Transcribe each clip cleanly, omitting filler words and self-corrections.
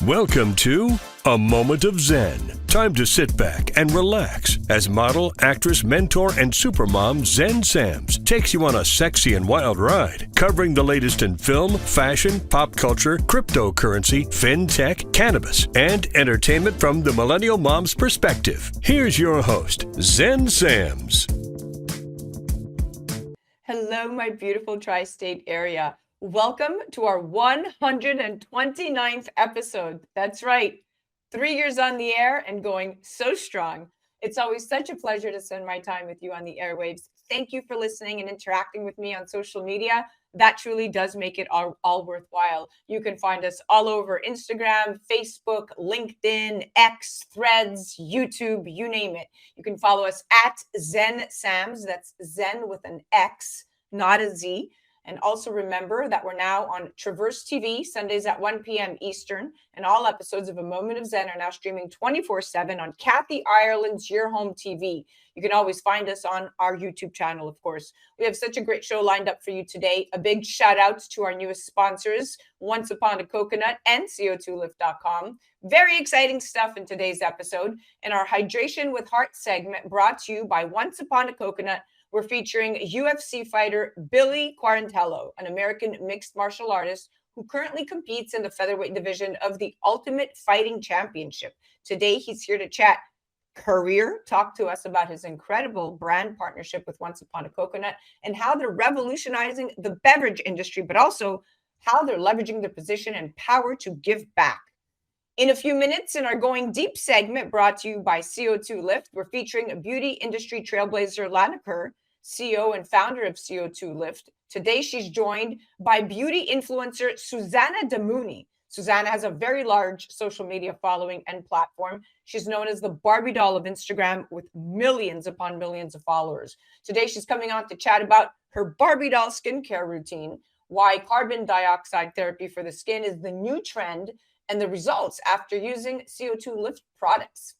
Welcome to A Moment of Zen. Time to sit back and relax as model, actress, mentor, and supermom Zen Sams takes you on a sexy and wild ride, covering the latest in film, fashion, pop culture, cryptocurrency, fintech, cannabis, and entertainment from the millennial mom's perspective. Here's your host, Zen Sams. Hello, my beautiful tri-state area. Welcome to our 129th episode. That's right, 3 years on the air and going so strong. It's always such a pleasure to spend my time with you on the airwaves. Thank you for listening and interacting with me on social media. That truly does make it all worthwhile. You can find us all over Instagram, Facebook, LinkedIn, X, Threads, YouTube, you name it. You can follow us at Zen Sams. That's Zen with an X, not a Z. And also remember that we're now on Traverse TV, Sundays at 1 p.m. Eastern. And all episodes of A Moment of Zen are now streaming 24/7 on Kathy Ireland's Your Home TV. You can always find us on our YouTube channel, of course. We have such a great show lined up for you today. A big shout out to our newest sponsors, Once Upon a Coconut and CO2lift.com. Very exciting stuff in today's episode. In our Hydration with Heart segment brought to you by Once Upon a Coconut, we're featuring UFC fighter Billy Quarantillo, an American mixed martial artist who currently competes in the featherweight division of the Ultimate Fighting Championship. Today, he's here to chat career, talk to us about his incredible brand partnership with Once Upon a Coconut and how they're revolutionizing the beverage industry, but also how they're leveraging their position and power to give back. In a few minutes, in our Going Deep segment brought to you by CO2 Lift, we're featuring beauty industry trailblazer Lana Kerr, CEO and founder of CO2 Lift. Today, she's joined by beauty influencer Susanna Damouni. Susanna has a very large social media following and platform. She's known as the Barbie doll of Instagram with millions upon millions of followers. Today, she's coming on to chat about her Barbie doll skincare routine, why carbon dioxide therapy for the skin is the new trend, and the results after using CO2 Lift products.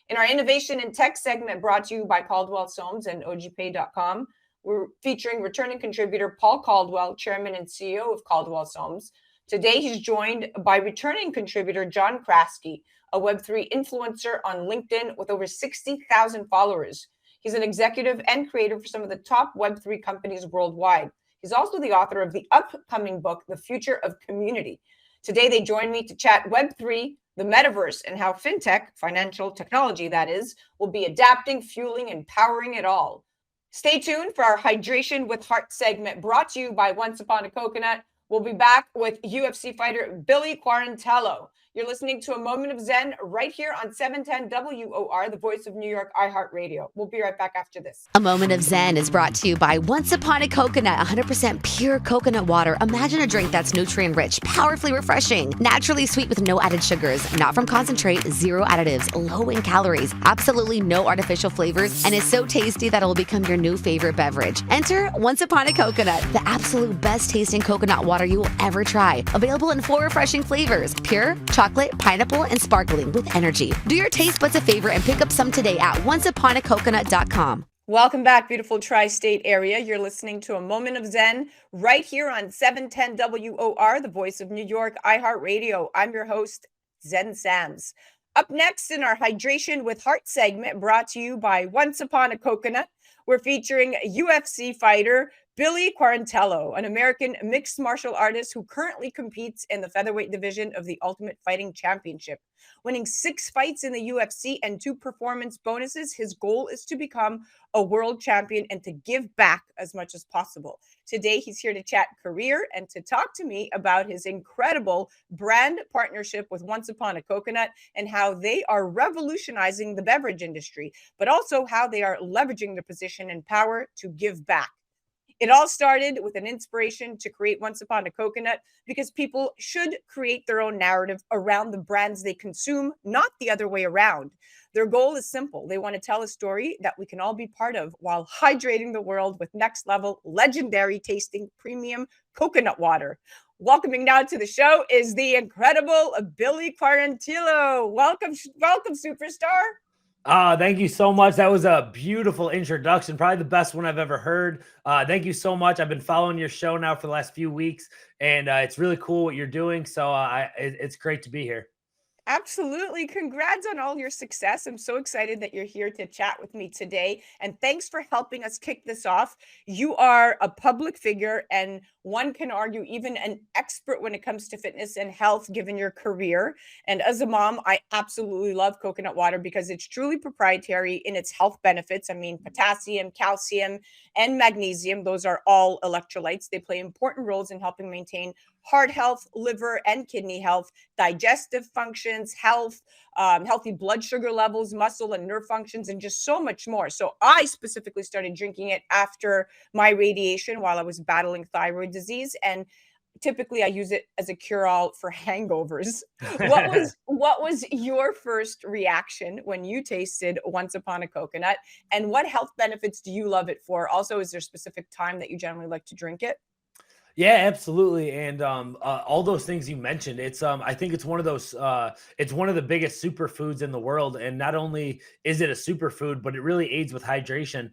In our Innovation in Tech segment brought to you by Caldwell Soames and ogpay.com, we're featuring returning contributor Paul Caldwell, chairman and CEO of Caldwell Soames. Today, he's joined by returning contributor John Kraske, a Web3 influencer on LinkedIn with over 60,000 followers. He's an executive and creator for some of the top Web3 companies worldwide. He's also the author of the upcoming book, The Future of Community. Today, they join me to chat Web3, the metaverse, and how fintech, financial technology that is, will be adapting, fueling, and powering it all. Stay tuned for our Hydration with Heart segment brought to you by Once Upon a Coconut. We'll be back with UFC fighter Billy Quarantillo. You're listening to A Moment of Zen right here on 710 WOR, the voice of New York, iHeart Radio. We'll be right back after this. A Moment of Zen is brought to you by Once Upon a Coconut, 100% pure coconut water. Imagine a drink that's nutrient-rich, powerfully refreshing, naturally sweet with no added sugars, not from concentrate, zero additives, low in calories, absolutely no artificial flavors, and is so tasty that it will become your new favorite beverage. Enter Once Upon a Coconut, the absolute best tasting coconut water you will ever try. Available in 4 refreshing flavors: pure, chocolate, pineapple, and sparkling with energy. Do your taste buds a favor and pick up some today at onceuponacoconut.com. Welcome back, beautiful tri-state area. You're listening to A Moment of Zen right here on 710 WOR, the voice of New York, iHeart Radio. I'm your host, Zen Sams. Up next in our Hydration with Heart segment brought to you by Once Upon a Coconut, we're featuring UFC fighter Billy Quarantillo, an American mixed martial artist who currently competes in the featherweight division of the Ultimate Fighting Championship. Winning 6 fights in the UFC and 2 performance bonuses, his goal is to become a world champion and to give back as much as possible. Today, he's here to chat career and to talk to me about his incredible brand partnership with Once Upon a Coconut and how they are revolutionizing the beverage industry, but also how they are leveraging their position and power to give back. It all started with an inspiration to create Once Upon a Coconut because people should create their own narrative around the brands they consume, not the other way around. Their goal is simple. They want to tell a story that we can all be part of while hydrating the world with next level, legendary tasting premium coconut water. Welcoming now to the show is the incredible Billy Quarantillo. Welcome, superstar. Thank you so much. That was a beautiful introduction. Probably the best one I've ever heard. Thank you so much. I've been following your show now for the last few weeks, and it's really cool what you're doing. So it's great to be here. Absolutely. Congrats on all your success. I'm so excited that you're here to chat with me today. And thanks for helping us kick this off. You are a public figure, and one can argue even an expert when it comes to fitness and health, given your career. And as a mom, I absolutely love coconut water because it's truly proprietary in its health benefits. I mean, potassium, calcium, and magnesium, those are all electrolytes. They play important roles in helping maintain heart health, liver and kidney health, digestive functions, health, healthy blood sugar levels, muscle and nerve functions, and just so much more. So I specifically started drinking it after my radiation while I was battling thyroid disease. And typically I use it as a cure-all for hangovers. What was your first reaction when you tasted Once Upon a Coconut? And what health benefits do you love it for? Also, is there a specific time that you generally like to drink it? Yeah, absolutely. And all those things you mentioned, it's I think it's one of those it's one of the biggest superfoods in the world. And not only is it a superfood, but it really aids with hydration.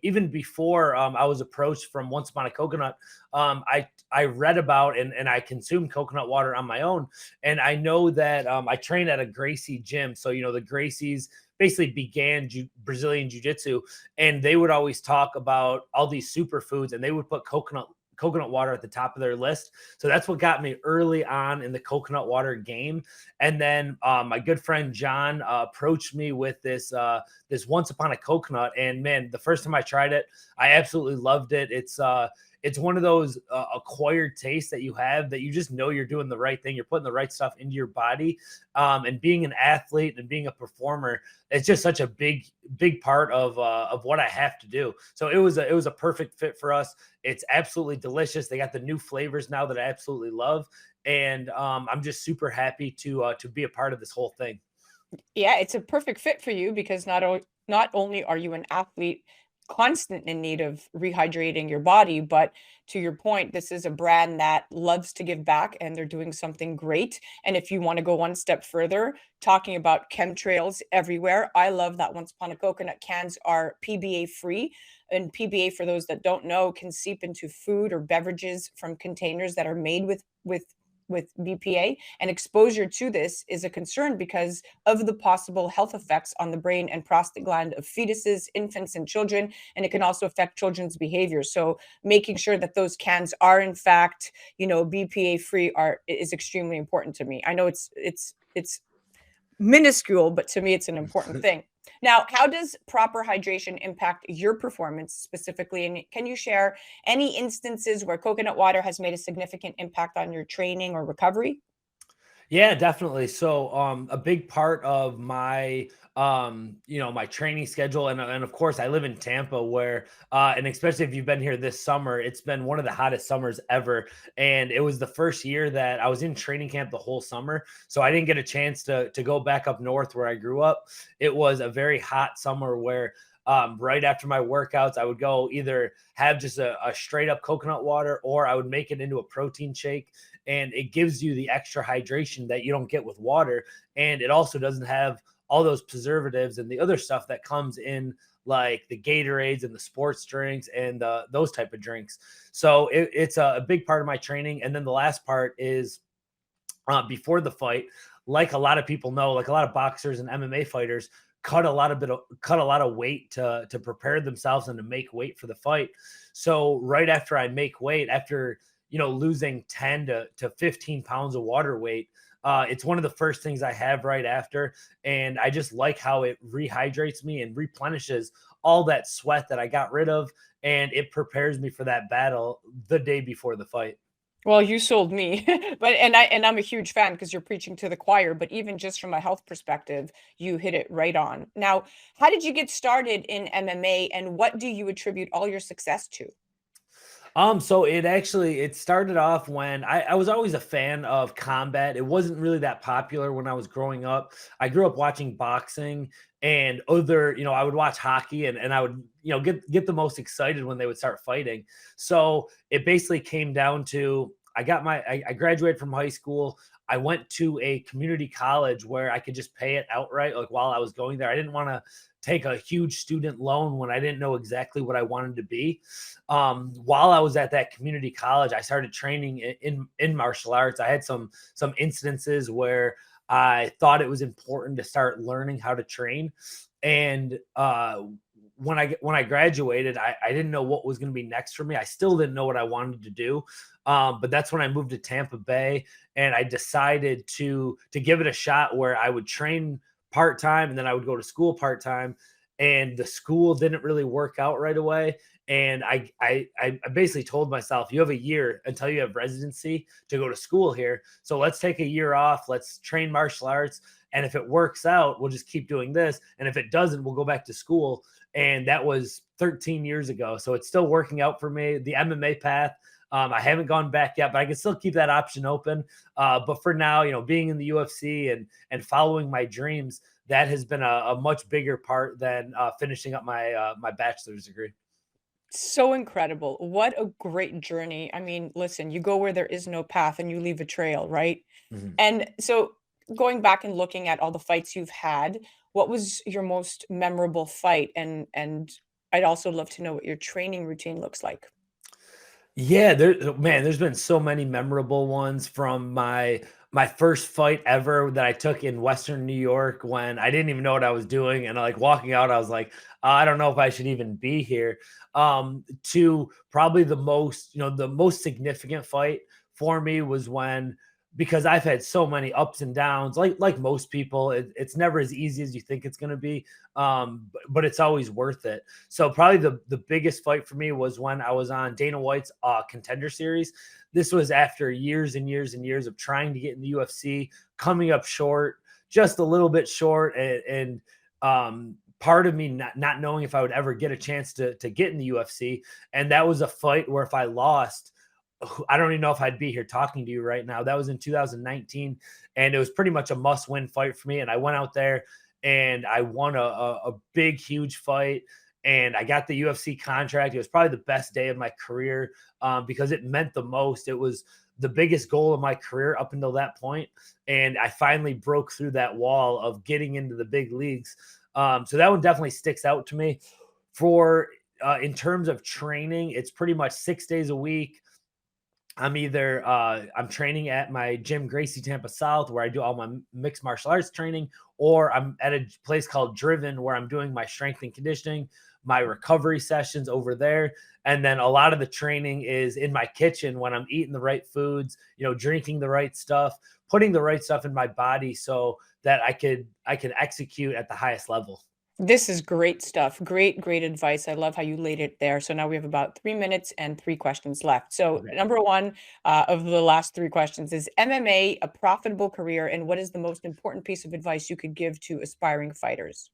Even before I was approached from Once Upon a Coconut, I read about and I consumed coconut water on my own. And I know that I train at a Gracie gym. So the Gracies basically began Brazilian Jiu-Jitsu, and they would always talk about all these superfoods, and they would put coconut water at the top of their list. So that's what got me early on in the coconut water game. And then my good friend John approached me with this Once Upon a Coconut, and man, the first time I tried it, I absolutely loved it. It's one of those acquired tastes that you have that you just know you're doing the right thing. You're putting the right stuff into your body. And being an athlete and being a performer, it's just such a big part of what I have to do. So it was a perfect fit for us. It's absolutely delicious. They got the new flavors now that I absolutely love. And I'm just super happy to be a part of this whole thing. Yeah, it's a perfect fit for you because not only are you an athlete constant in need of rehydrating your body, but to your point, this is a brand that loves to give back and they're doing something great. And if you want to go one step further, talking about chemtrails everywhere, I love that Once Upon a Coconut cans are PBA free. And PBA, for those that don't know, can seep into food or beverages from containers that are made with BPA, and exposure to this is a concern because of the possible health effects on the brain and prostate gland of fetuses, infants, and children. And it can also affect children's behavior. So making sure that those cans are in fact, BPA free is extremely important to me. I know it's minuscule, but to me, it's an important thing. Now, how does proper hydration impact your performance specifically? And can you share any instances where coconut water has made a significant impact on your training or recovery? Yeah, definitely. So, a big part of my, my training schedule, and of course, I live in Tampa, where, and especially if you've been here this summer, it's been one of the hottest summers ever. And it was the first year that I was in training camp the whole summer, so I didn't get a chance to go back up north where I grew up. It was a very hot summer where. Right after my workouts, I would go either have just a straight up coconut water, or I would make it into a protein shake, and it gives you the extra hydration that you don't get with water. And it also doesn't have all those preservatives and the other stuff that comes in, like the Gatorades and the sports drinks and those type of drinks. So it's a big part of my training. And then the last part is before the fight, like a lot of people know, like a lot of boxers and MMA fighters cut a lot of weight to prepare themselves and to make weight for the fight. So right after I make weight, after losing 10 to 15 pounds of water weight, it's one of the first things I have right after. And I just like how it rehydrates me and replenishes all that sweat that I got rid of. And it prepares me for that battle the day before the fight. Well, you sold me, but I'm a huge fan because you're preaching to the choir. But even just from a health perspective, you hit it right on. Now, how did you get started in MMA, and what do you attribute all your success to? So it started off when I was always a fan of combat. It wasn't really that popular when I was growing up. I grew up watching boxing and I would watch hockey, and I would, get the most excited when they would start fighting. So it basically came down to I graduated from high school. I went to a community college where I could just pay it outright, like while I was going there. I didn't want to take a huge student loan when I didn't know exactly what I wanted to be. While I was at that community college, I started training in martial arts. I had some incidences where I thought it was important to start learning how to train. And when I graduated, I didn't know what was going to be next for me. I still didn't know what I wanted to do. But that's when I moved to Tampa Bay, and I decided to give it a shot where I would train part-time and then I would go to school part-time. And the school didn't really work out right away. And I basically told myself, you have a year until you have residency to go to school here. So let's take a year off. Let's train martial arts. And if it works out, we'll just keep doing this. And if it doesn't, we'll go back to school. And that was 13 years ago. So it's still working out for me. The MMA path, I haven't gone back yet, but I can still keep that option open. But for now, being in the UFC and following my dreams, that has been a much bigger part than finishing up my my bachelor's degree. So incredible. What a great journey. I mean, listen, you go where there is no path and you leave a trail, right? Mhm. And so going back and looking at all the fights you've had, what was your most memorable fight? And I'd also love to know what your training routine looks like. Yeah, there's been so many memorable ones from my first fight ever that I took in Western New York when I didn't even know what I was doing, and like walking out, I was like, I don't know if I should even be here. To probably the most significant fight for me was when, because I've had so many ups and downs, like most people, it's never as easy as you think it's going to be, but it's always worth it. So probably the biggest fight for me was when I was on Dana White's Contender Series. This was after years and years and years of trying to get in the UFC, coming up short, just a little bit short, and part of me not knowing if I would ever get a chance to get in the UFC. And that was a fight where if I lost, I don't even know if I'd be here talking to you right now. That was in 2019, and it was pretty much a must-win fight for me. And I went out there and I won a big, huge fight, and I got the UFC contract. It was probably the best day of my career, because it meant the most. It was the biggest goal of my career up until that point, and I finally broke through that wall of getting into the big leagues. So that one definitely sticks out to me. For in terms of training, it's pretty much 6 days a week. I'm training at my gym, Gracie Tampa South, where I do all my mixed martial arts training, or I'm at a place called Driven where I'm doing my strength and conditioning, my recovery sessions over there. And then a lot of the training is in my kitchen when I'm eating the right foods, drinking the right stuff, putting the right stuff in my body so that I can execute at the highest level. This is great stuff. Great, great advice. I love how you laid it there. So now we have about 3 minutes and three questions left. So Okay. number one of the last three questions is MMA a profitable career? And what is the most important piece of advice you could give to aspiring fighters?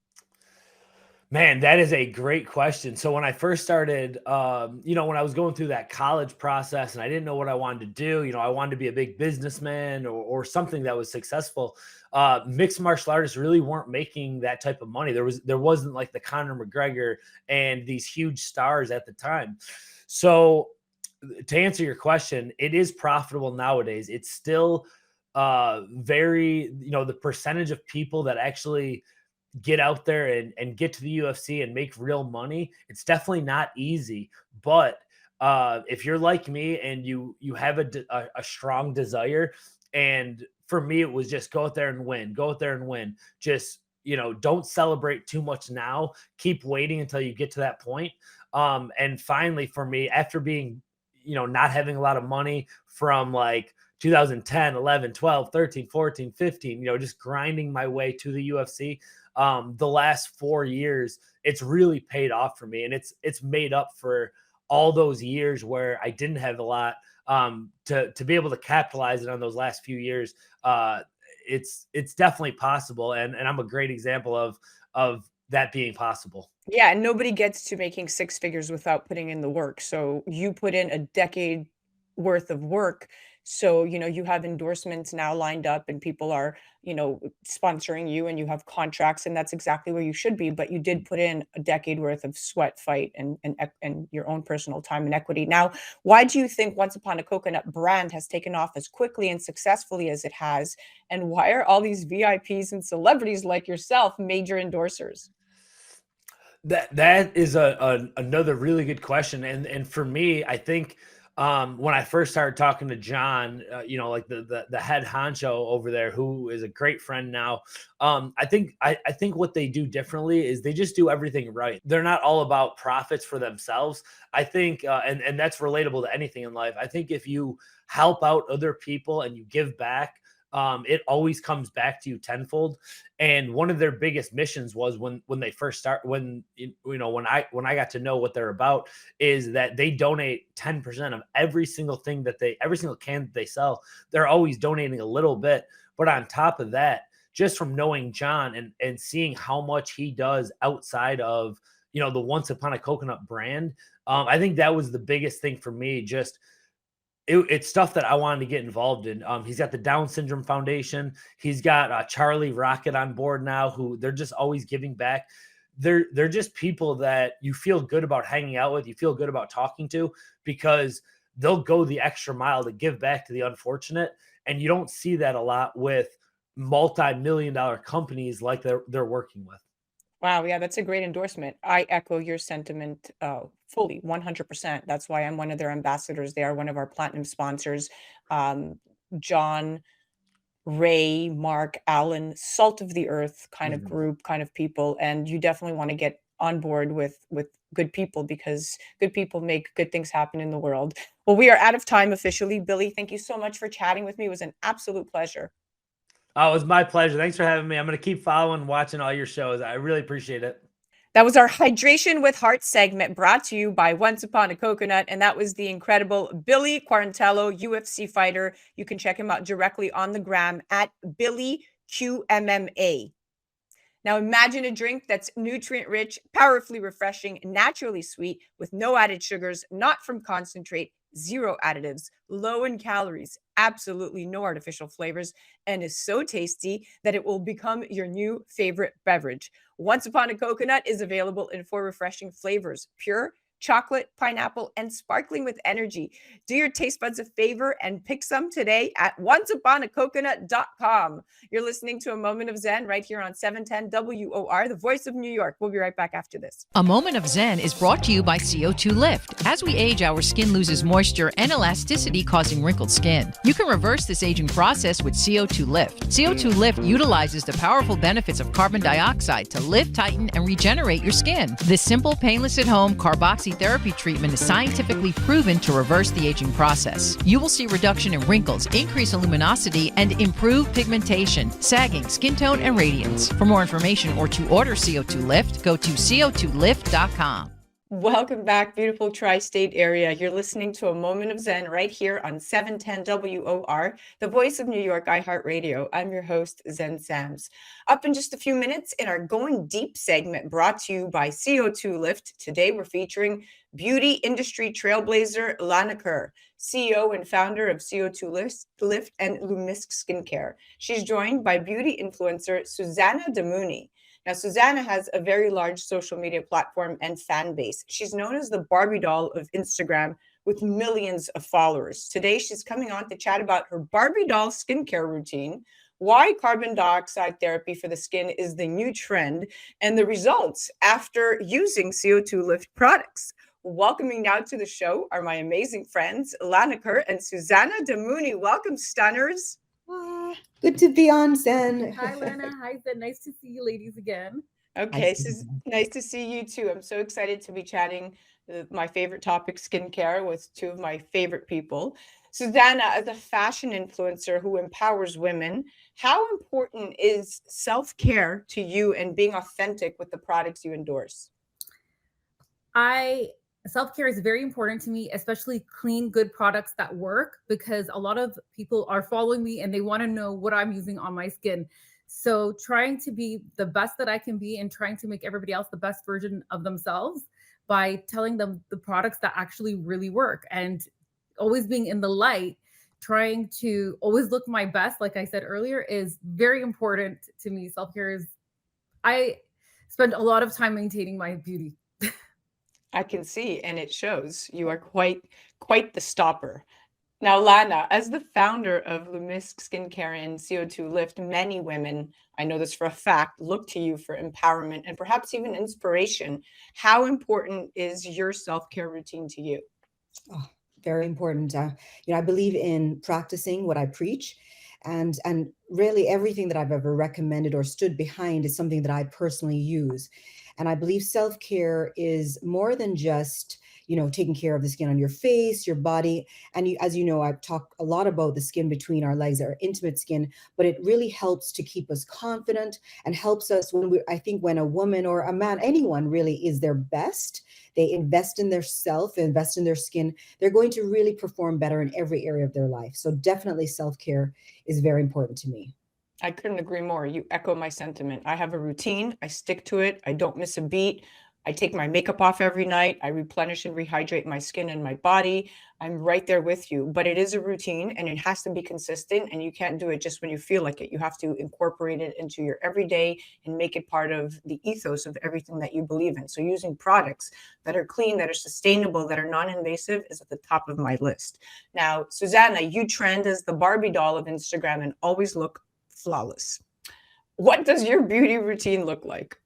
Man, that is a great question. So when I first started, when I was going through that college process and I didn't know what I wanted to do, I wanted to be a big businessman or something that was successful. Mixed martial artists really weren't making that type of money. There wasn't like the Conor McGregor and these huge stars at the time. So to answer your question, it is profitable nowadays. It's still very, the percentage of people that actually get out there and get to the UFC and make real money, it's definitely not easy. But if you're like me and you have a strong desire, and for me it was just go out there and win, go out there and win. Just don't celebrate too much now. Keep waiting until you get to that point. And finally, for me, after being not having a lot of money from like 2010, 11, 12, 13, 14, 15, just grinding my way to the UFC. The last 4 years, it's really paid off for me, and it's made up for all those years where I didn't have a lot. To be able to capitalize it on those last few years, it's definitely possible, and I'm a great example of that being possible. Yeah, and nobody gets to making six figures without putting in the work. So you put in a decade worth of work. So, you have endorsements now lined up and people are, sponsoring you and you have contracts and that's exactly where you should be. But you did put in a decade worth of sweat, fight, and your own personal time and equity. Now, why do you think Once Upon a Coconut brand has taken off as quickly and successfully as it has? And why are all these VIPs and celebrities like yourself major endorsers? That is another really good question, and for me, I think when I first started talking to John, like the head honcho over there, who is a great friend now. I think what they do differently is they just do everything right. They're not all about profits for themselves. I think, and that's relatable to anything in life. I think if you help out other people and you give back, it always comes back to you tenfold. And one of their biggest missions was when they first start, when I got to know what they're about, is that they donate 10% of every single can that they sell. They're always donating a little bit. But on top of that, just from knowing John and seeing how much he does outside of, the Once Upon a Coconut brand, I think that was the biggest thing for me. Just it's stuff that I wanted to get involved in. He's got the Down Syndrome Foundation. He's got Charlie Rocket on board now, who they're just always giving back. They're just people that you feel good about hanging out with. You feel good about talking to, because they'll go the extra mile to give back to the unfortunate. And you don't see that a lot with multi-million-dollar companies like they're working with. Wow, yeah, that's a great endorsement. I echo your sentiment fully, 100%. That's why I'm one of their ambassadors. They are one of our platinum sponsors. John, Ray, Mark, Alan, salt of the earth kind of group, kind of people, and you definitely want to get on board with good people, because good people make good things happen in the world. Well, we are out of time officially. Billy, thank you so much for chatting with me. It was an absolute pleasure. Oh, it was my pleasure. Thanks for having me. I'm going to keep following and watching all your shows. I really appreciate it. That was our Hydration with Heart segment, brought to you by Once Upon a Coconut. And that was the incredible Billy Quarantillo, UFC fighter. You can check him out directly on the gram at BillyQMMA. Now imagine a drink that's nutrient rich, powerfully refreshing, naturally sweet, with no added sugars, not from concentrate, zero additives, low in calories, absolutely no artificial flavors, and is so tasty that it will become your new favorite beverage. Once Upon a Coconut is available in 4 refreshing flavors: pure, chocolate, pineapple, and sparkling with energy. Do your taste buds a favor and pick some today at onceuponacoconut.com. You're listening to A Moment of Zen right here on 710 WOR, the voice of New York. We'll be right back after this. A Moment of Zen is brought to you by CO2 Lift. As we age, our skin loses moisture and elasticity, causing wrinkled skin. You can reverse this aging process with CO2 Lift. CO2 Lift utilizes the powerful benefits of carbon dioxide to lift, tighten, and regenerate your skin. This simple, painless at-home carboxy therapy treatment is scientifically proven to reverse the aging process. You will see reduction in wrinkles, increase in luminosity, and improve pigmentation, sagging, skin tone, and radiance. For more information or to order CO2 Lift, go to co2lift.com. Welcome back, beautiful tri-state area. You're listening to A Moment of Zen right here on 710 WOR, the voice of New York, iHeart Radio. I'm your host, Zen Sams. Up in just a few minutes in our Going Deep segment, brought to you by CO2 Lift. Today we're featuring beauty industry trailblazer Lana Kerr, CEO and founder of CO2 Lift and Lumisk Skincare. She's joined by beauty influencer Susanna Damouni. Now, Susanna has a very large social media platform and fan base. She's known as the Barbie doll of Instagram, with millions of followers. Today, she's coming on to chat about her Barbie doll skincare routine, why carbon dioxide therapy for the skin is the new trend, and the results after using CO2 Lift products. Welcoming now to the show are my amazing friends, Lana Kerr and Susanna Damouni. Welcome, stunners. Good to be on, Zen. Hi, Lana. Hi, Zen. Nice to see you ladies again. Okay, nice to see you too. I'm so excited to be chatting my favorite topic, skincare, with 2 of my favorite people. Susanna, as a fashion influencer who empowers women, how important is self-care to you and being authentic with the products you endorse? Self-care is very important to me, especially clean, good products that work, because a lot of people are following me and they want to know what I'm using on my skin. So trying to be the best that I can be and trying to make everybody else the best version of themselves by telling them the products that actually really work, and always being in the light, trying to always look my best, like I said earlier, is very important to me. Self-care is, I spend a lot of time maintaining my beauty. I can see, and it shows. You are quite the stopper. Now, Lana, as the founder of Lumisk Skincare and CO2 Lift, many women, I know this for a fact, look to you for empowerment and perhaps even inspiration. How important is your self-care routine to you? Oh, Very important. I believe in practicing what I preach, and really everything that I've ever recommended or stood behind is something that I personally use. And I believe self-care is more than just, taking care of the skin on your face, your body. And as you know, I've talked a lot about the skin between our legs, our intimate skin, but it really helps to keep us confident and helps us I think when a woman or a man, anyone really is their best, they invest in their self, invest in their skin, they're going to really perform better in every area of their life. So definitely self-care is very important to me. I couldn't agree more. You echo my sentiment. I have a routine. I stick to it. I don't miss a beat. I take my makeup off every night. I replenish and rehydrate my skin and my body. I'm right there with you, but it is a routine and it has to be consistent, and you can't do it just when you feel like it. You have to incorporate it into your everyday and make it part of the ethos of everything that you believe in. So using products that are clean, that are sustainable, that are non-invasive is at the top of my list. Now, Susanna, you trend as the Barbie doll of Instagram and always look flawless. What does your beauty routine look like?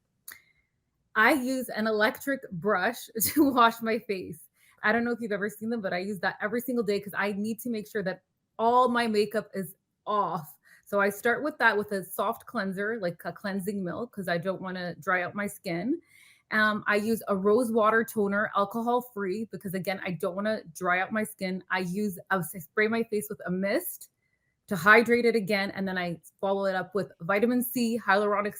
I use an electric brush to wash my face. I don't know if you've ever seen them, but I use that every single day because I need to make sure that all my makeup is off. So I start with that with a soft cleanser, like a cleansing milk, because I don't want to dry out my skin. I use a rose water toner, alcohol free, because again, I don't want to dry out my skin. I spray my face with a mist to hydrate it again. And then I follow it up with vitamin C, hyaluronic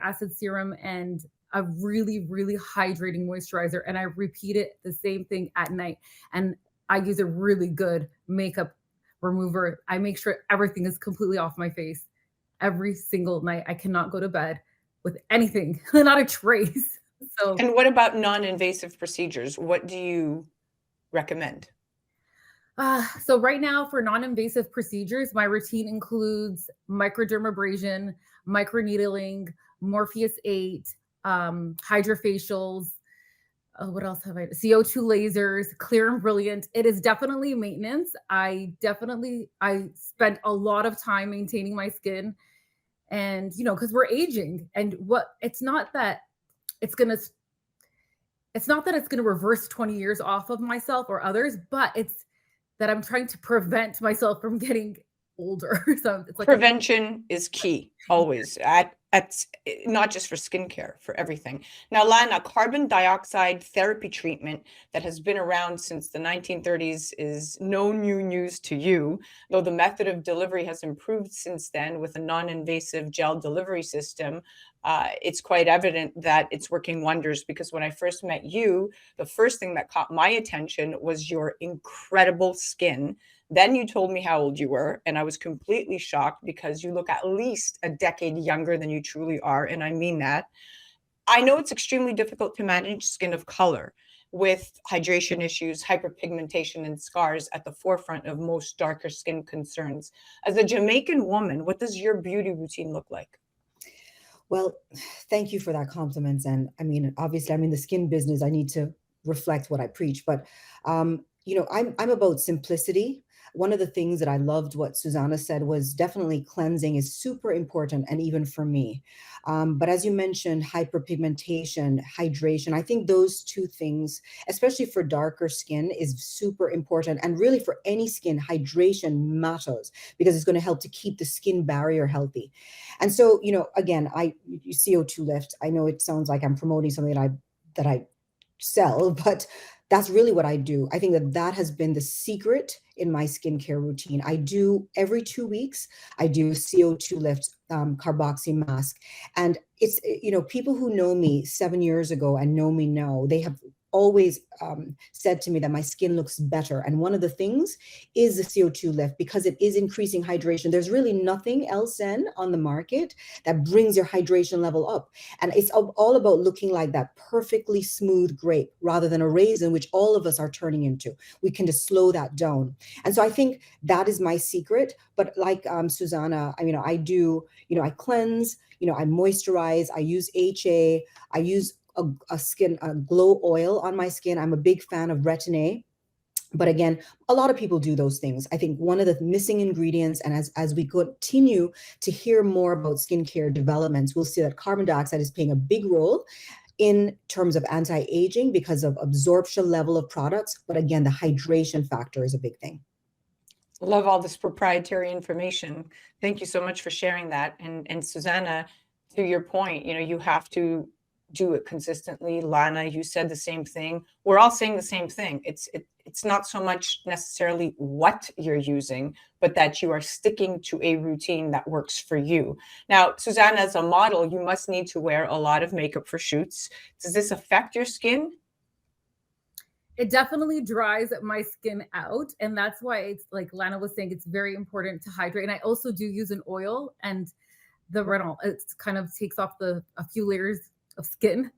acid serum, and a really, really hydrating moisturizer. And I repeat it the same thing at night. And I use a really good makeup remover. I make sure everything is completely off my face every single night. I cannot go to bed with anything, not a trace. So, and what about non-invasive procedures? What do you recommend? So right now for non-invasive procedures, my routine includes microdermabrasion, microneedling, Morpheus 8, hydrofacials. What else have I? CO2 lasers, clear and brilliant. It is definitely maintenance. I spend a lot of time maintaining my skin, and because we're aging, and it's not that it's gonna reverse 20 years off of myself or others, but it's that I'm trying to prevent myself from getting older. So it's like prevention is key always at not just for skincare, for everything. Now, Lana, carbon dioxide therapy treatment that has been around since the 1930s is no new news to you, though the method of delivery has improved since then with a non-invasive gel delivery system. It's quite evident that it's working wonders, because when I first met you, the first thing that caught my attention was your incredible skin. Then you told me how old you were, and I was completely shocked because you look at least a decade younger than you truly are, and I mean that. I know it's extremely difficult to manage skin of color with hydration issues, hyperpigmentation, and scars at the forefront of most darker skin concerns. As a Jamaican woman, what does your beauty routine look like? Well, thank you for that compliment. And I mean, obviously, I'm in the skin business. I need to reflect what I preach, but I'm about simplicity. One of the things that I loved what Susanna said was definitely cleansing is super important, and even for me. But as you mentioned, hyperpigmentation, hydration, I think those two things, especially for darker skin, is super important. And really for any skin, hydration matters because it's going to help to keep the skin barrier healthy. And so, again, CO2 lift. I know it sounds like I'm promoting something that I sell, but that's really what I do. I think that has been the secret in my skincare routine. I do every 2 weeks, I do a CO2 lift carboxy mask. And it's, people who know me 7 years ago and know me now, they have always said to me that my skin looks better. And one of the things is the CO2 lift, because it is increasing hydration. There's really nothing else on the market that brings your hydration level up. And it's all about looking like that perfectly smooth grape rather than a raisin, which all of us are turning into. We can just slow that down. And so I think that is my secret. But like Susanna, I do, I cleanse, I moisturize, I use HA, I use a glow oil on my skin. I'm a big fan of Retin-A. But again, a lot of people do those things. I think one of the missing ingredients, and as we continue to hear more about skincare developments, we'll see that carbon dioxide is playing a big role. in terms of anti-aging because of absorption level of products. But again, the hydration factor is a big thing. Love all this proprietary information. Thank you so much for sharing that. And Susanna, to your point, you have to do it consistently. Lana, you said the same thing. We're all saying the same thing. It's not so much necessarily what you're using, but that you are sticking to a routine that works for you. Now, Susanna, as a model, you must need to wear a lot of makeup for shoots. Does this affect your skin? It definitely dries my skin out. And that's why it's like Lana was saying, it's very important to hydrate. And I also do use an oil, and the retinol, it kind of takes off a few layers of skin.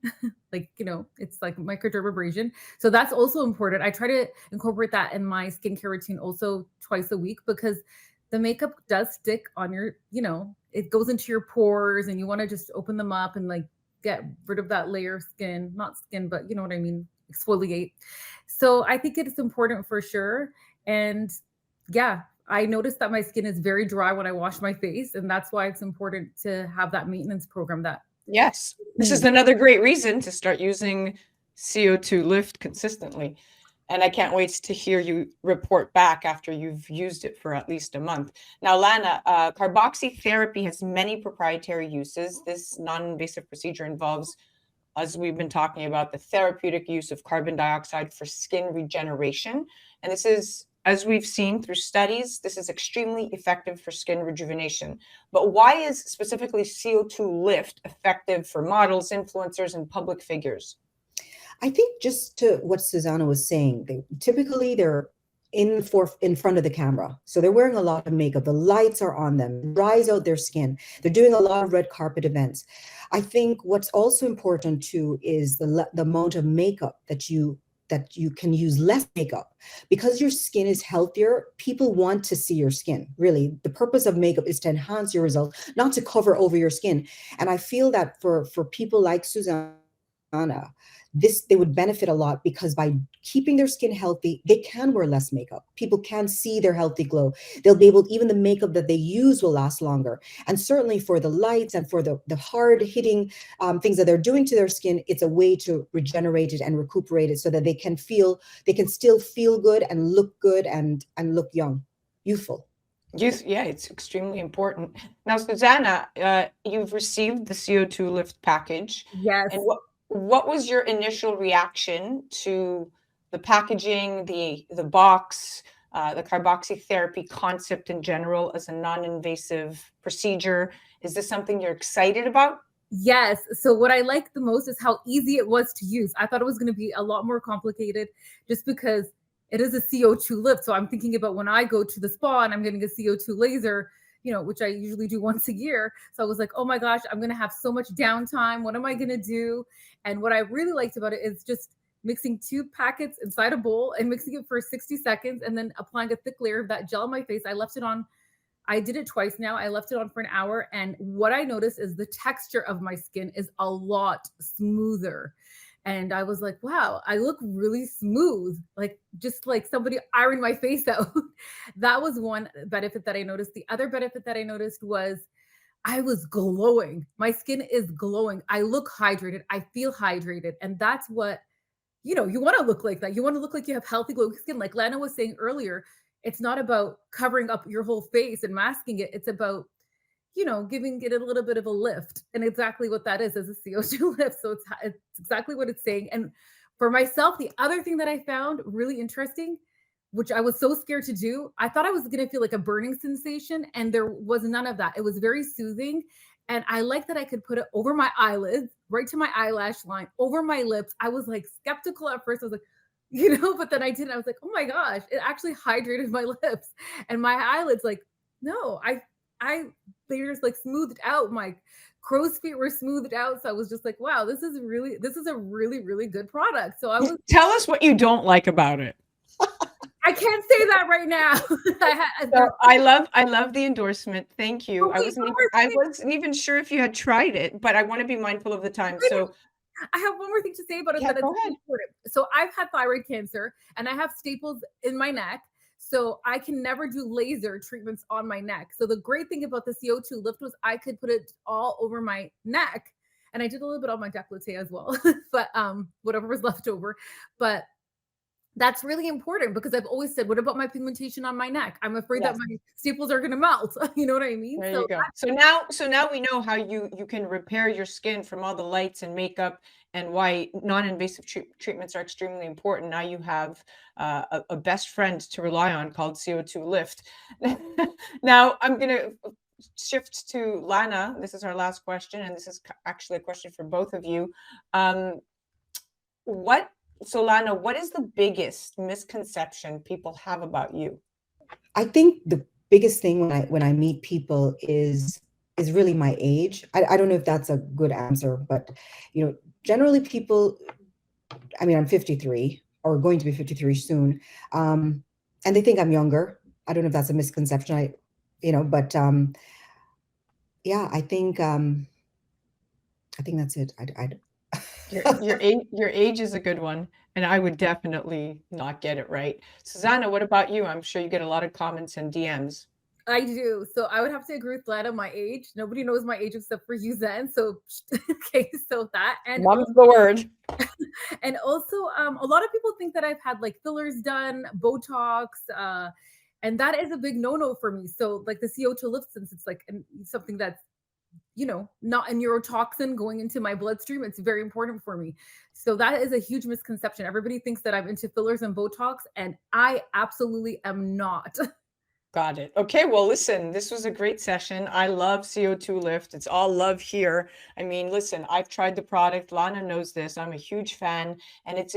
Like, it's like microdermabrasion. So that's also important. I try to incorporate that in my skincare routine also twice a week, because the makeup does stick on your, it goes into your pores, and you want to just open them up and like get rid of that layer of skin, not skin, but you know what I mean? Exfoliate. So I think it's important for sure. And yeah, I noticed that my skin is very dry when I wash my face, and that's why it's important to have that maintenance program. Yes, this is another great reason to start using CO2 Lift consistently. And I can't wait to hear you report back after you've used it for at least a month. Now, Lana, carboxytherapy has many proprietary uses. This non-invasive procedure involves, as we've been talking about, the therapeutic use of carbon dioxide for skin regeneration. And this is, as we've seen through studies, this is extremely effective for skin rejuvenation. But why is specifically CO2 Lift effective for models, influencers, and public figures? I think just to what Susanna was saying, they're in front of the camera. So they're wearing a lot of makeup. The lights are on them, it dries out their skin. They're doing a lot of red carpet events. I think what's also important too is the amount of makeup that you can use less makeup. Because your skin is healthier, people want to see your skin. Really, the purpose of makeup is to enhance your results, not to cover over your skin. And I feel that for people like Susanna, they would benefit a lot, because by keeping their skin healthy, they can wear less makeup. People can see their healthy glow. They'll be able, even the makeup that they use will last longer. And certainly for the lights and for the hard hitting things that they're doing to their skin, it's a way to regenerate it and recuperate it so that they can still feel good and look look young, youthful. Yeah, it's extremely important. Now, Susanna, you've received the CO2 Lift package. Yes. And what was your initial reaction to the packaging, the box, the carboxytherapy concept in general as a non-invasive procedure? Is this something you're excited about? Yes. So what I liked the most is how easy it was to use. I thought it was going to be a lot more complicated, just because it is a CO2 lift. So I'm thinking about when I go to the spa and I'm getting a CO2 laser, which I usually do once a year. So I was like, oh my gosh, I'm going to have so much downtime. What am I going to do? And what I really liked about it is just mixing 2 packets inside a bowl and mixing it for 60 seconds and then applying a thick layer of that gel on my face. I did it twice now. I left it on for an hour. And what I noticed is the texture of my skin is a lot smoother. And I was like, wow, I look really smooth, just like somebody ironed my face out. That was one benefit that I noticed. The other benefit that I noticed was I was glowing. My skin is glowing. I look hydrated. I feel hydrated. And that's what, you want to look like that. You want to look like you have healthy, glowing skin. Like Lana was saying earlier, it's not about covering up your whole face and masking it. It's about, giving it a little bit of a lift. And exactly what that is a CO2 lift. So it's exactly what it's saying. And for myself, the other thing that I found really interesting, which I was so scared to do, I thought I was going to feel like a burning sensation, and there was none of that. It was very soothing. And I like that I could put it over my eyelids, right to my eyelash line, over my lips. I was like skeptical at first. I was like, but then I didn't. I was like, oh my gosh, it actually hydrated my lips and my eyelids. Like, no, they just like smoothed out. My crow's feet were smoothed out. So I was just like, wow, this is a really, really good product. So Tell us what you don't like about it. I can't say that right now. So I love the endorsement. Thank you. I wasn't even sure if you had tried it, but I want to be mindful of the time. So I have one more thing to say about it. Yeah, that go it's ahead. important. So I've had thyroid cancer and I have staples in my neck. So I can never do laser treatments on my neck. So the great thing about the CO2 lift was I could put it all over my neck and I did a little bit on my décolleté as well, but whatever was left over. But that's really important because I've always said, what about my pigmentation on my neck? I'm afraid that Yes. my staples are gonna melt. You know what I mean? There So you go. So now we know how you can repair your skin from all the lights and makeup, and why non-invasive treatments are extremely important. Now you have a best friend to rely on called CO2 Lift. Now I'm gonna shift to Lana. This is our last question, and this is actually a question for both of you. Um, what so Lana, what is the biggest misconception people have about you? I think the biggest thing when I meet people is really my age. I don't know if that's a good answer, but generally people, I mean, I'm 53 or going to be 53 soon. And they think I'm younger. I don't know if that's a misconception. But yeah, I think that's it. Your age is a good one, and I would definitely not get it right. Susanna, what about you? I'm sure you get a lot of comments and DMs. I do. So I would have to agree with Lana, my age. Nobody knows my age except for you, Zen. So okay, so that Mom's the word. and also a lot of people think that I've had like fillers done, Botox, and that is a big no-no for me. So like the CO2 lift, since it's like something that's not a neurotoxin going into my bloodstream, it's very important for me. So that is a huge misconception. Everybody thinks that I'm into fillers and Botox, and I absolutely am not. Got it. Okay, well, listen, this was a great session. I love CO2 Lift. It's all love here. I mean, listen, I've tried the product. Lana knows this. I'm a huge fan, and it's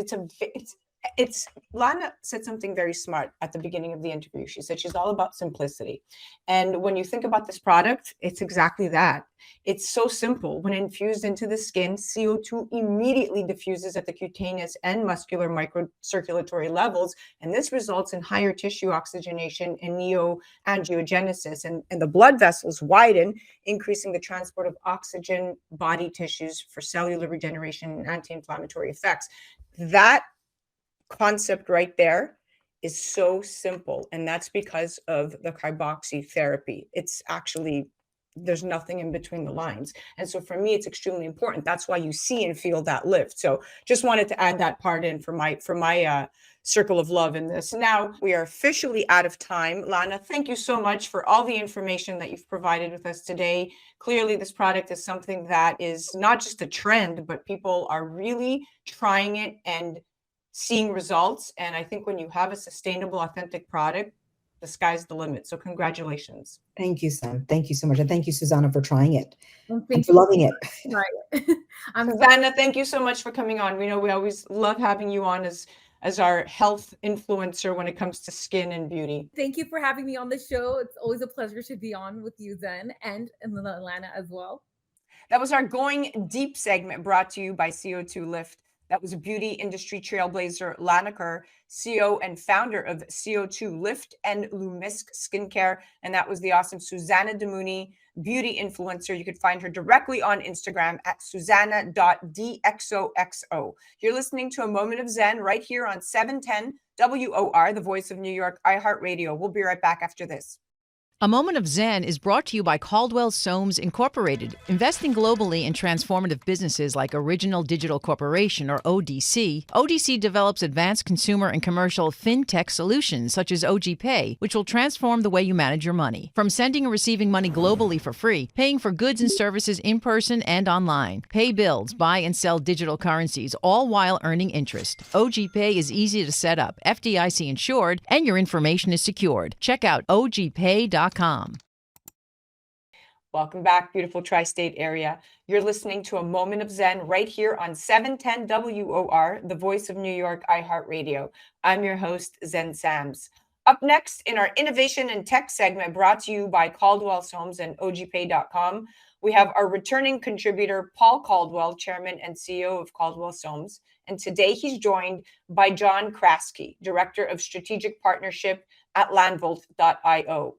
Lana said something very smart at the beginning of the interview. She said she's all about simplicity. And when you think about this product, it's exactly that. It's so simple. When infused into the skin, CO2 immediately diffuses at the cutaneous and muscular microcirculatory levels, and this results in higher tissue oxygenation and neoangiogenesis, and the blood vessels widen, increasing the transport of oxygen body tissues for cellular regeneration and anti-inflammatory effects. That concept right there is so simple, and that's because of the carboxy therapy. It's actually, there's nothing in between the lines, and so for me it's extremely important. That's why you see and feel that lift. So just wanted to add that part in for my circle of love in this. Now we are officially out of time. Lana, thank you so much for all the information that you've provided with us today. Clearly this product is something that is not just a trend, but people are really trying it and seeing results. And I think when you have a sustainable, authentic product, the sky's the limit. So congratulations. Thank you, Sam. Thank you so much. And thank you, Susanna, for trying it. Well, and for loving it. Right. Susanna, thank you so much for coming on. We know we always love having you on as our health influencer when it comes to skin and beauty. Thank you for having me on the show. It's always a pleasure to be on with you, Zen, and Lana as well. That was our Going Deep segment, brought to you by CO2 Lift. That was a beauty industry trailblazer, Lana Kerr, CEO and founder of CO2 Lift and Lumisk Skincare. And that was the awesome Susanna Demouni, beauty influencer. You could find her directly on Instagram at susanna.dxoxo. You're listening to A Moment of Zen right here on 710 WOR, the voice of New York, iHeart Radio. We'll be right back after this. A Moment of Zen is brought to you by Caldwell Soames Incorporated, investing globally in transformative businesses like Original Digital Corporation, or ODC. ODC develops advanced consumer and commercial fintech solutions such as OG Pay, which will transform the way you manage your money. From sending and receiving money globally for free, paying for goods and services in person and online, pay bills, buy and sell digital currencies, all while earning interest. OG Pay is easy to set up, FDIC insured, and your information is secured. Check out ogpay.com. Welcome back, beautiful tri-state area. You're listening to A Moment of Zen right here on 710 WOR, the voice of New York, iHeart Radio. I'm your host, Zen Sams. Up next in our innovation and tech segment, brought to you by Caldwell Soames and ogpay.com, we have our returning contributor, Paul Caldwell, chairman and CEO of Caldwell Soames. And today he's joined by John Kraske, director of strategic partnership at landvolt.io.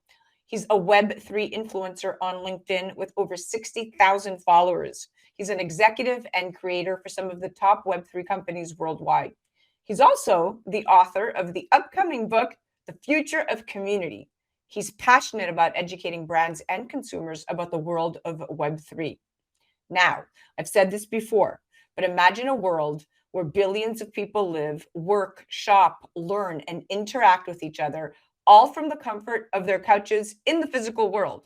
He's a Web3 influencer on LinkedIn with over 60,000 followers. He's an executive and creator for some of the top Web3 companies worldwide. He's also the author of the upcoming book, The Future of Community. He's passionate about educating brands and consumers about the world of Web3. Now, I've said this before, but imagine a world where billions of people live, work, shop, learn, and interact with each other, all from the comfort of their couches in the physical world.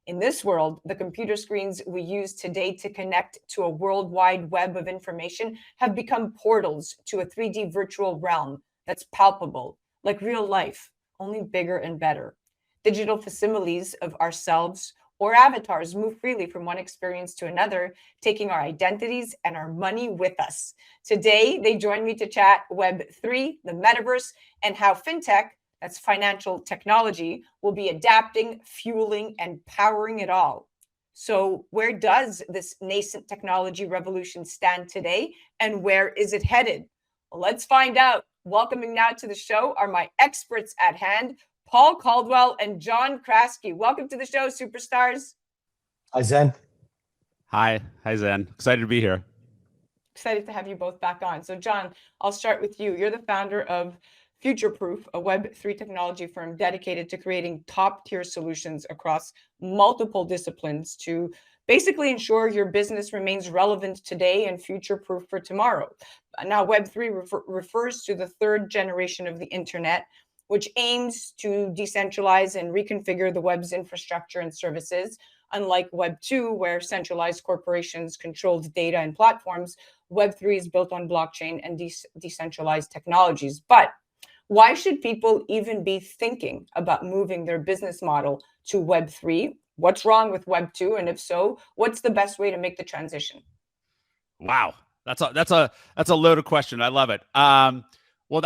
In this world, the computer screens we use today to connect to a worldwide web of information have become portals to a 3D virtual realm that's palpable, like real life, only bigger and better. Digital facsimiles of ourselves or avatars move freely from one experience to another, taking our identities and our money with us. Today, they join me to chat Web3, the metaverse, and how fintech, that's financial technology, will be adapting, fueling, and powering it all. So, where does this nascent technology revolution stand today, and where is it headed? Well, let's find out. Welcoming now to the show are my experts at hand, Paul Caldwell and John Kraske. Welcome to the show, superstars. Hi, Zen. Hi, Zen. Excited to be here. Excited to have you both back on. So, John, I'll start with you. You're the founder of Futureproof, a Web3 technology firm dedicated to creating top-tier solutions across multiple disciplines to basically ensure your business remains relevant today and future-proof for tomorrow. Now, Web3 refers to the third generation of the internet, which aims to decentralize and reconfigure the web's infrastructure and services. Unlike Web 2, where centralized corporations control the data and platforms, Web 3 is built on blockchain and decentralized technologies. But why should people even be thinking about moving their business model to Web 3? What's wrong with Web 2? And if so, what's the best way to make the transition? Wow, that's a loaded question. I love it. Well,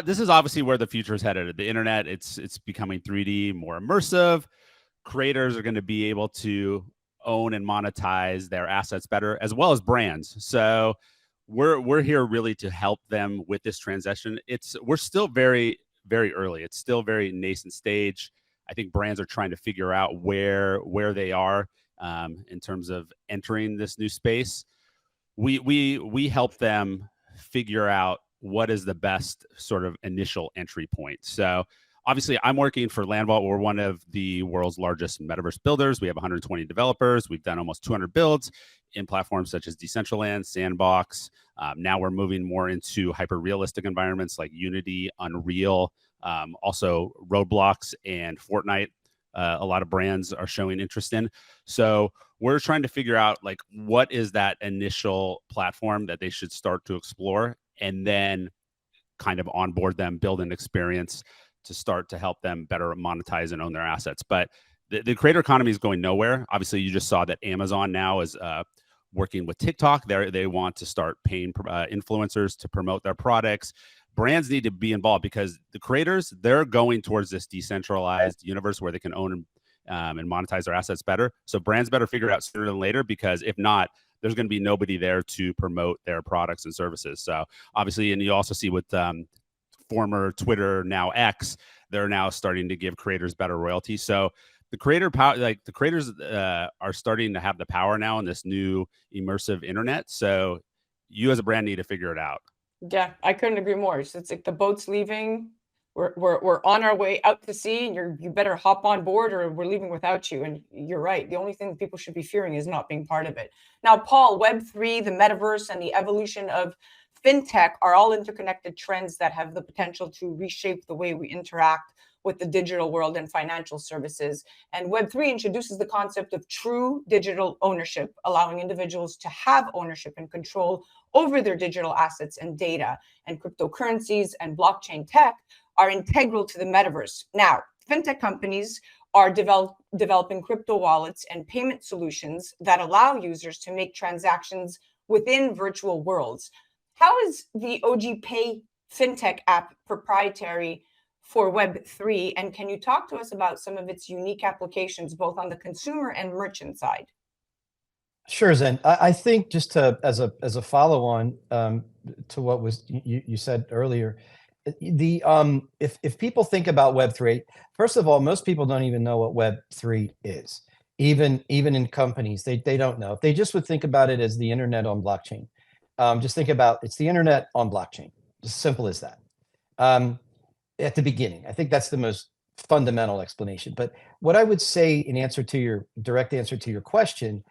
this is obviously where the future is headed. The internet, it's becoming 3D, more immersive. Creators are going to be able to own and monetize their assets better, as well as brands. So we're here really to help them with this transition. We're still very, very early. It's still very nascent stage. I think brands are trying to figure out where they are in terms of entering this new space. We help them figure out what is the best sort of initial entry point. So obviously, I'm working for Landvault. We're one of the world's largest metaverse builders. We have 120 developers. We've done almost 200 builds in platforms such as Decentraland, Sandbox. Now we're moving more into hyper-realistic environments like Unity, Unreal, also Roblox and Fortnite. A lot of brands are showing interest in. So we're trying to figure out like what is that initial platform that they should start to explore, and then kind of onboard them, build an experience to start to help them better monetize and own their assets. But the creator economy is going nowhere. Obviously, you just saw that Amazon now is working with TikTok. They want to start paying influencers to promote their products. Brands need to be involved because the creators, they're going towards this decentralized universe where they can own and monetize their assets better. So brands better figure it out sooner than later, because if not, there's going to be nobody there to promote their products and services. So obviously, and you also see with former Twitter, now X, they're now starting to give creators better royalty. So the creator power, like the creators are starting to have the power now in this new immersive internet. So you as a brand need to figure it out. Yeah, I couldn't agree more. It's like the boat's leaving. We're on our way out to sea, and you better hop on board, or we're leaving without you. And you're right. The only thing people should be fearing is not being part of it. Now, Paul, Web3, the metaverse, and the evolution of fintech are all interconnected trends that have the potential to reshape the way we interact with the digital world and financial services. And Web3 introduces the concept of true digital ownership, allowing individuals to have ownership and control over their digital assets and data. And cryptocurrencies and blockchain tech are integral to the metaverse. Now, fintech companies are developing crypto wallets and payment solutions that allow users to make transactions within virtual worlds. How is the OG Pay fintech app proprietary for Web3? And can you talk to us about some of its unique applications, both on the consumer and merchant side? Sure, Zen. I think just as a follow-on to what was you said earlier, if people think about Web3, first of all, most people don't even know what Web3 is. Even in companies, they don't know. If they just would think about it as the internet on blockchain. Just think about it's the internet on blockchain. Just simple as that. At the beginning, I think that's the most fundamental explanation. But what I would say in answer to your direct answer to your question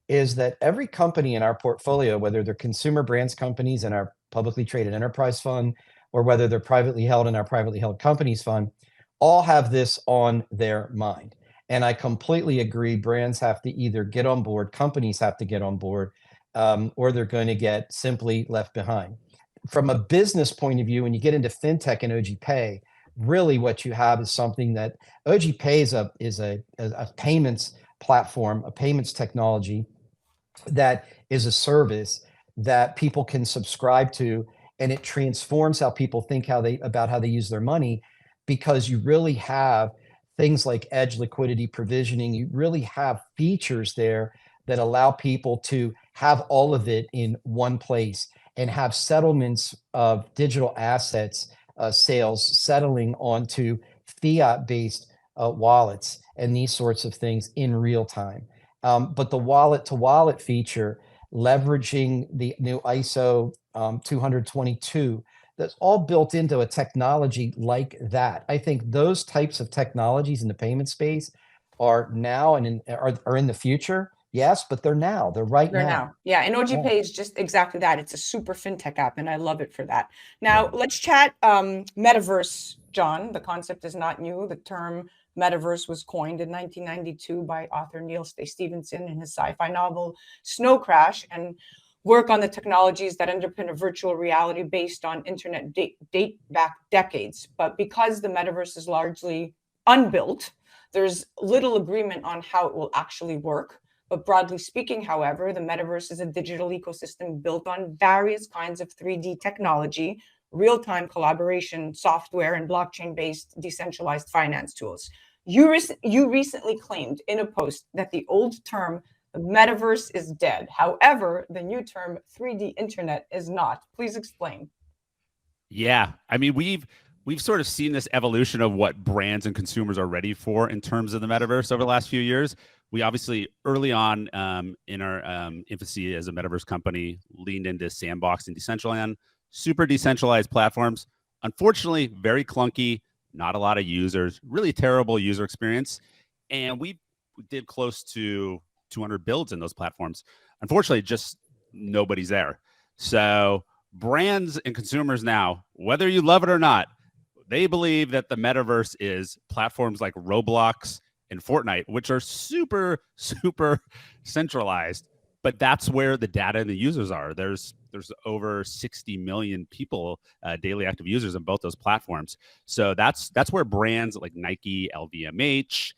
is that every company in our portfolio, whether they're consumer brands companies in our publicly traded enterprise fund, or whether they're privately held in our privately held companies fund, all have this on their mind. And I completely agree. Brands have to either get on board, companies have to get on board, or they're going to get simply left behind. From a business point of view, when you get into fintech and OG Pay, really what you have is something that OG Pay is a payments platform, a payments technology that is a service that people can subscribe to, and it transforms how people think about how they use their money, because you really have things like edge liquidity provisioning. You really have features there that allow people to have all of it in one place and have settlements of digital assets, sales settling onto fiat-based wallets and these sorts of things in real time. But the wallet-to-wallet feature, leveraging the new ISO 222, that's all built into a technology like that. I think those types of technologies in the payment space are now and are in the future. Yes, but they're now. They're right now. Yeah, and OG Yeah. Pay is just exactly that. It's a super fintech app, and I love it for that. Now, let's chat metaverse, John. The concept is not new. The term metaverse was coined in 1992 by author Neil Stevenson in his sci-fi novel Snow Crash, and work on the technologies that underpin a virtual reality based on internet date back decades. But because the metaverse is largely unbuilt, there's little agreement on how it will actually work. But broadly speaking, however, the metaverse is a digital ecosystem built on various kinds of 3D technology, real-time collaboration software, and blockchain-based decentralized finance tools. You recently claimed in a post that the old term metaverse is dead. However, the new term 3D internet is not. Please explain. Yeah, I mean, we've sort of seen this evolution of what brands and consumers are ready for in terms of the metaverse over the last few years. We obviously early on in our infancy as a metaverse company leaned into Sandbox and Decentraland, super decentralized platforms. Unfortunately, very clunky, not a lot of users, really terrible user experience. And we did close to 200 builds in those platforms. Unfortunately, just nobody's there. So brands and consumers now, whether you love it or not, they believe that the metaverse is platforms like Roblox and Fortnite, which are super, super centralized. But that's where the data and the users are. There's over 60 million people, daily active users on both those platforms. So that's where brands like Nike, LVMH,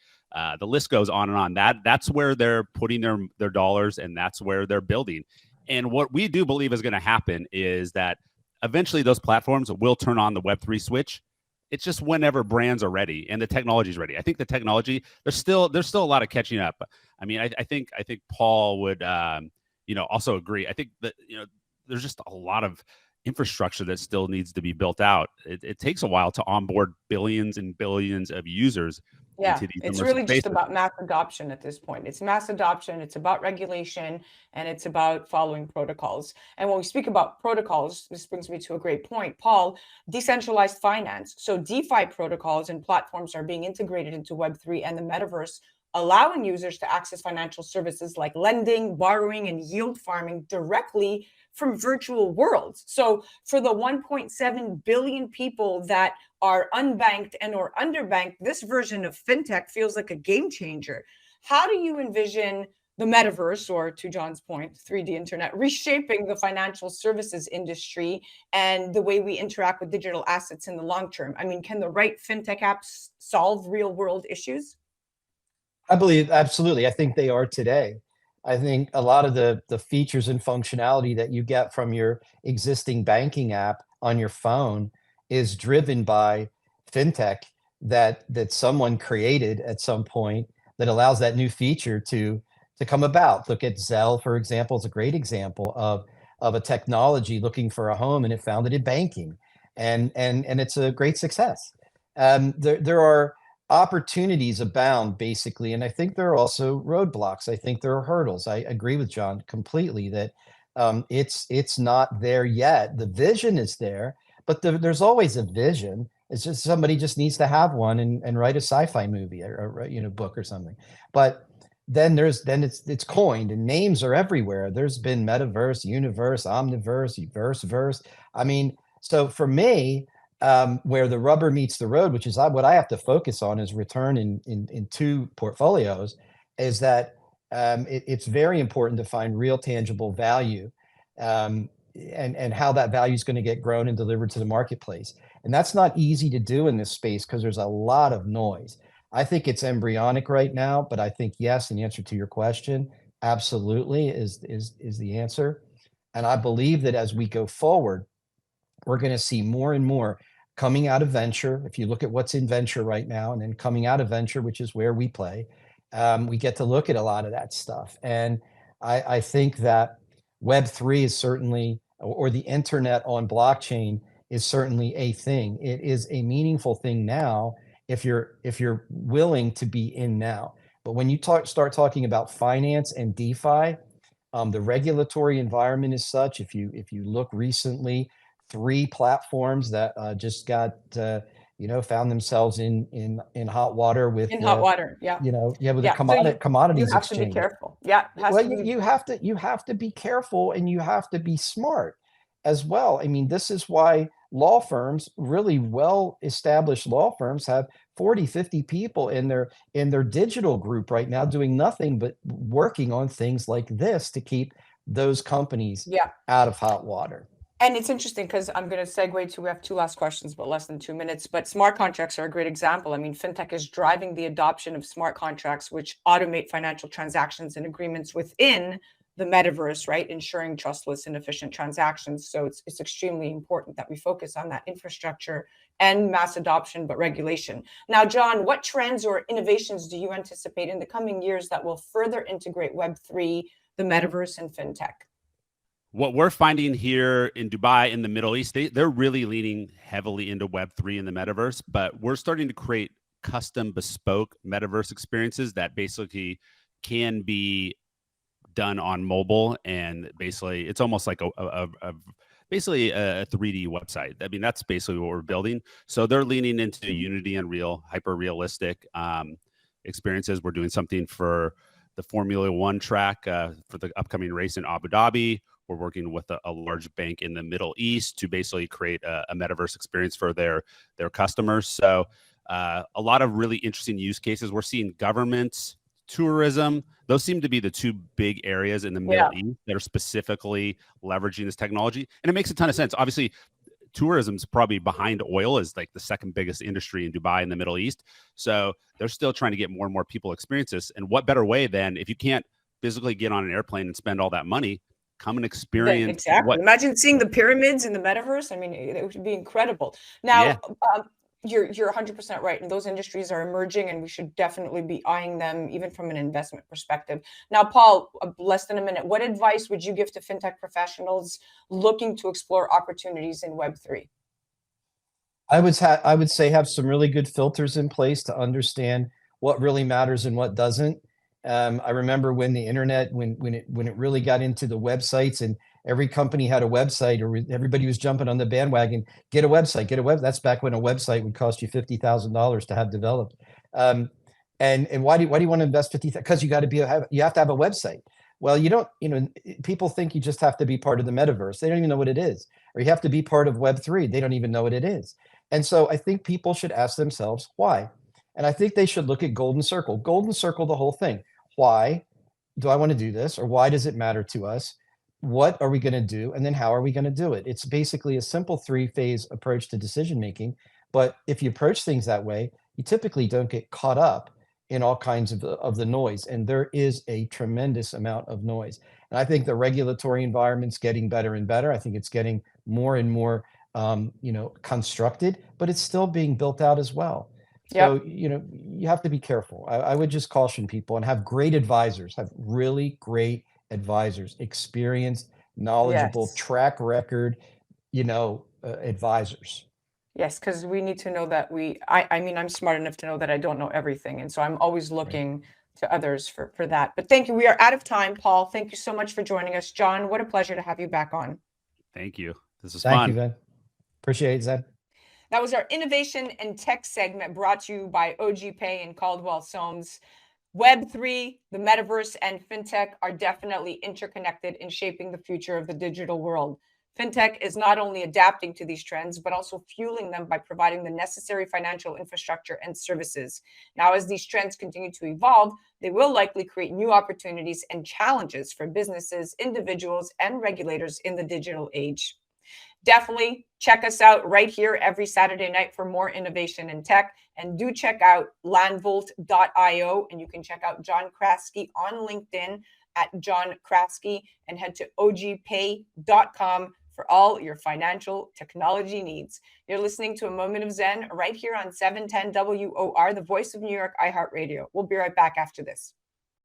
the list goes on and on. That's where they're putting their dollars, and that's where they're building. And what we do believe is going to happen is that eventually those platforms will turn on the Web3 switch. It's just whenever brands are ready and the technology is ready. I think the technology, there's still a lot of catching up. I mean, I think Paul would also agree. I think that there's just a lot of infrastructure that still needs to be built out. It takes a while to onboard billions and billions of users. Yeah, it's really just about mass adoption at this point. It's mass adoption, it's about regulation, and it's about following protocols. And when we speak about protocols, this brings me to a great point, Paul, decentralized finance. So DeFi protocols and platforms are being integrated into Web3 and the metaverse, allowing users to access financial services like lending, borrowing, and yield farming directly from virtual worlds. So for the 1.7 billion people that are unbanked and or underbanked, this version of fintech feels like a game changer. How do you envision the metaverse, or to John's point, 3D internet, reshaping the financial services industry and the way we interact with digital assets in the long term? I mean, can the right fintech apps solve real world issues? I believe absolutely. I think they are today. I think a lot of the features and functionality that you get from your existing banking app on your phone is driven by fintech that someone created at some point that allows that new feature to come about. Look at Zelle, for example, is a great example of a technology looking for a home, and it found it in banking, and it's a great success. There are opportunities abound, basically, and I think there are also roadblocks. I think there are hurdles. I agree with John completely that it's not there yet. The vision is there, but there's always a vision. It's just somebody just needs to have one and write a sci-fi movie or book or something. But then it's coined and names are everywhere. There's been metaverse, universe, omniverse, verse. I mean, so for me, where the rubber meets the road, which is what I have to focus on is return in two portfolios, is that it's very important to find real tangible value, and how that value is going to get grown and delivered to the marketplace. And that's not easy to do in this space because there's a lot of noise. I think it's embryonic right now, but I think yes, in answer to your question, absolutely is the answer. And I believe that as we go forward, we're going to see more and more coming out of venture. If you look at what's in venture right now, and then coming out of venture, which is where we play, we get to look at a lot of that stuff. And I think that Web3 is certainly, or the internet on blockchain is certainly a thing. It is a meaningful thing now if you're willing to be in now. But when you start talking about finance and DeFi, the regulatory environment is such. If you look recently, 3 platforms that just got found themselves in hot water with hot water. Yeah. With Yeah. the commodities you have to be exchange. careful. Yeah. You have to be careful, and you have to be smart as well. I mean, this is why law firms, really well-established law firms, have 40, 50 people in their digital group right now doing nothing but working on things like this to keep those companies out of hot water. And it's interesting because I'm going to segue to, we have 2 last questions, but less than 2 minutes. But smart contracts are a great example. I mean, fintech is driving the adoption of smart contracts, which automate financial transactions and agreements within the metaverse, right? Ensuring trustless and efficient transactions. So it's extremely important that we focus on that infrastructure and mass adoption, but regulation. Now, John, what trends or innovations do you anticipate in the coming years that will further integrate Web3, the metaverse, and fintech? What we're finding here in Dubai, in the Middle East, they're really leaning heavily into Web3 in the metaverse, but we're starting to create custom bespoke metaverse experiences that basically can be done on mobile. And basically it's almost like basically a 3D website. I mean, that's basically what we're building. So they're leaning into Unity and hyper realistic experiences. We're doing something for the Formula One track for the upcoming race in Abu Dhabi. We're working with a large bank in the Middle East to basically create a metaverse experience for their customers. So a lot of really interesting use cases. We're seeing governments, tourism. Those seem to be the 2 big areas in the Middle East that are specifically leveraging this technology. And it makes a ton of sense. Obviously, tourism's probably behind oil as like the 2nd biggest industry in Dubai in the Middle East. So they're still trying to get more and more people experience this. And what better way than, if you can't physically get on an airplane and spend all that money, come and experience. Exactly. Imagine seeing the pyramids in the metaverse. I mean, it would be incredible. Now, you're 100% right. And those industries are emerging, and we should definitely be eyeing them even from an investment perspective. Now, Paul, less than a minute. What advice would you give to fintech professionals looking to explore opportunities in Web3? I would say have some really good filters in place to understand what really matters and what doesn't. I remember when the internet, when it really got into the websites, and every company had a website, or everybody was jumping on the bandwagon, get a website. That's back when a website would cost you $50,000 to have developed. And why do you want to invest $50,000? Because you have to have a website. Well, people think you just have to be part of the metaverse. They don't even know what it is. Or you have to be part of Web3. They don't even know what it is. And so I think people should ask themselves why. And I think they should look at Golden Circle the whole thing. Why do I want to do this? Or why does it matter to us? What are we going to do? And then how are we going to do it? It's basically a simple 3-phase approach to decision making. But if you approach things that way, you typically don't get caught up in all kinds of the noise. And there is a tremendous amount of noise. And I think the regulatory environment's getting better and better. I think it's getting more and more constructed, but it's still being built out as well. So, you have to be careful. I would just caution people and have great advisors, have really great advisors, experienced, knowledgeable, track record, advisors. Yes, because we need to know that I mean, I'm smart enough to know that I don't know everything. And so I'm always looking to others for that. But thank you. We are out of time, Paul. Thank you so much for joining us. John, what a pleasure to have you back on. Thank you. This is fun. Thank you, Zen. Appreciate it, Zen. That was our innovation and tech segment brought to you by OG Pay and Caldwell Soames. Web3, the metaverse, and fintech are definitely interconnected in shaping the future of the digital world. Fintech is not only adapting to these trends, but also fueling them by providing the necessary financial infrastructure and services. Now, as these trends continue to evolve, they will likely create new opportunities and challenges for businesses, individuals, and regulators in the digital age. Definitely check us out right here every Saturday night for more innovation in tech. And do check out landvolt.io. And you can check out John Kraske on LinkedIn at John Kraske, and head to ogpay.com for all your financial technology needs. You're listening to A Moment of Zen right here on 710 WOR, the voice of New York, iHeart Radio. We'll be right back after this.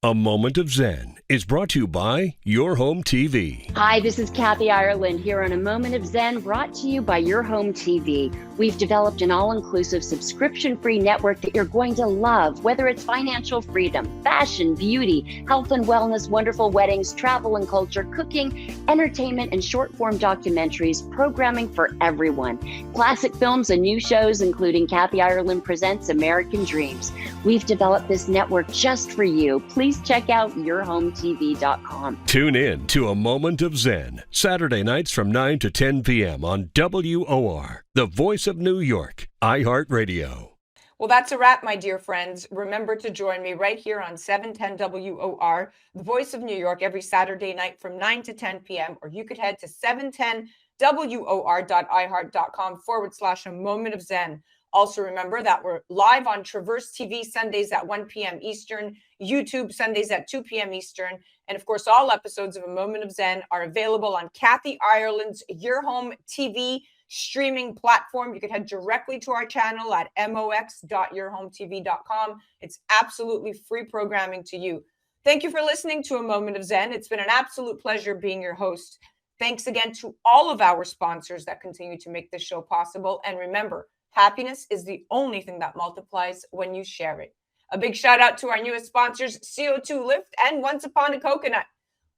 A Moment of Zen is brought to you by Your Home TV. Hi, this is Kathy Ireland here on A Moment of Zen, brought to you by Your Home TV. We've developed an all-inclusive subscription-free network that you're going to love, whether it's financial freedom, fashion, beauty, health and wellness, wonderful weddings, travel and culture, cooking, entertainment, and short-form documentaries, programming for everyone. Classic films and new shows, including Kathy Ireland Presents American Dreams. We've developed this network just for you. Please check out yourhometv.com. Tune in to A Moment of Zen, Saturday nights from 9 to 10 p.m. on WOR, the voice of New York, iHeart Radio. Well, that's a wrap, my dear friends. Remember to join me right here on 710 WOR, the voice of New York, every Saturday night from 9 to 10 p.m. Or you could head to 710WOR.iHeart.com/A Moment of Zen. Also, remember that we're live on Traverse TV Sundays at 1 p.m. Eastern, YouTube Sundays at 2 p.m. Eastern. And of course, all episodes of A Moment of Zen are available on Kathy Ireland's Your Home TV streaming platform. You can head directly to our channel at mox.yourhometv.com. It's absolutely free programming to you. Thank you for listening to A Moment of Zen. It's been an absolute pleasure being your host. Thanks again to all of our sponsors that continue to make this show possible. And remember, happiness is the only thing that multiplies when you share it. A big shout out to our newest sponsors, CO2 Lift and Once Upon a Coconut.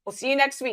We'll see you next week.